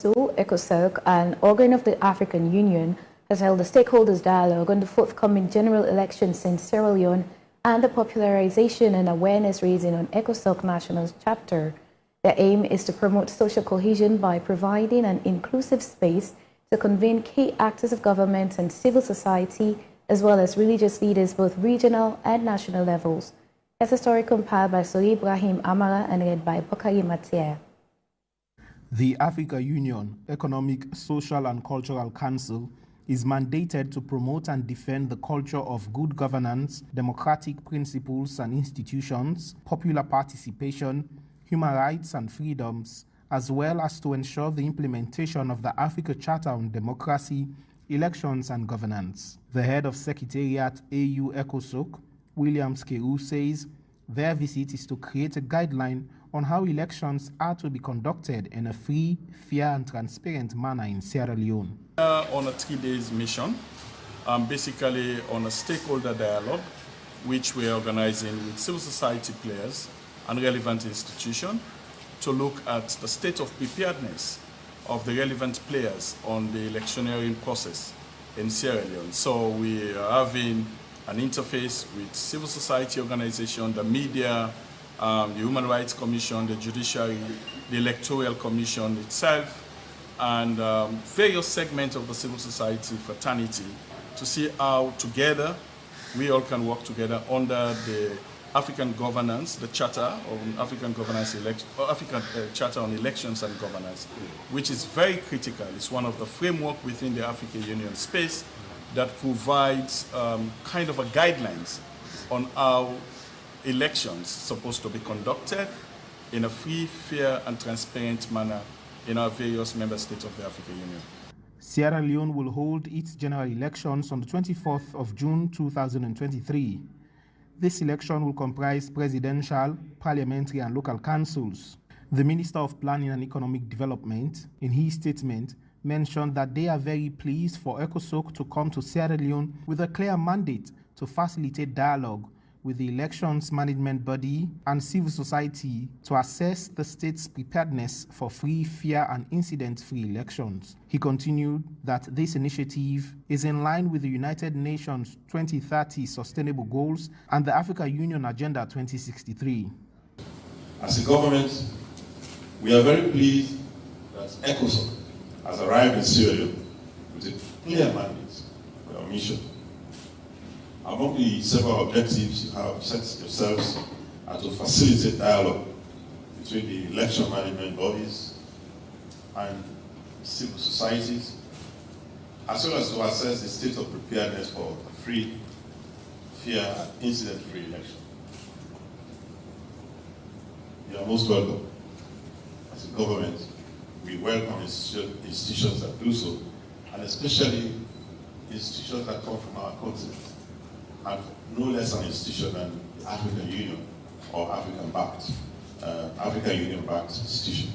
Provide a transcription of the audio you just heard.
So, ECOSOCC, an organ of the African Union, has held a Stakeholders Dialogue on the forthcoming general elections in Sierra Leone and the popularization and awareness raising on ECOSOCC National Chapter. Their aim is to promote social cohesion by providing an inclusive space to convene key actors of government and civil society, as well as religious leaders, both regional and national levels. As a story compiled by Sori Ibrahim Amara and read by Bakari Matia. The Africa Union Economic, Social and Cultural Council is mandated to promote and defend the culture of good governance, democratic principles and institutions, popular participation, human rights and freedoms, as well as to ensure the implementation of the Africa Charter on Democracy, Elections and Governance. The head of Secretariat AU ECOSOCC, William Skeru, says their visit is to create a guideline on how elections are to be conducted in a free, fair and transparent manner in Sierra Leone. On a 3-day mission, basically on a stakeholder dialogue, which we are organizing with civil society players and relevant institutions to look at the state of preparedness of the relevant players on the electioneering process in Sierra Leone. So we are having an interface with civil society organizations, the media, the Human Rights Commission, the Judiciary, the Electoral Commission itself, and various segments of the civil society fraternity to see how together we all can work together under the African governance, the Charter on African governance, African Charter on Elections and Governance, which is very critical. It's one of the framework within the African Union space that provides kind of a guidelines on how elections supposed to be conducted in a free, fair and transparent manner in our various member states of the African Union. Sierra Leone will hold its general elections on the 24th of June 2023. This election will comprise presidential, parliamentary and local councils. The Minister of Planning and Economic Development, in his statement, mentioned that they are very pleased for ECOSOCC to come to Sierra Leone with a clear mandate to facilitate dialogue with the elections management body and civil society to assess the state's preparedness for free, fair and incident-free elections. He continued that this initiative is in line with the United Nations 2030 Sustainable Goals and the Africa Union Agenda 2063. As a government, we are very pleased that ECOSOCC has arrived in Sierra Leone with a clear mandate for our mission. Among the several objectives you have set yourselves are to facilitate dialogue between the election management bodies and civil societies, as well as to assess the state of preparedness for a free, fair, and incident-free election. You are most welcome. As a government, we welcome institutions that do so, and especially institutions that come from our continent, and no less an institution than the African Union or African Union-backed institution.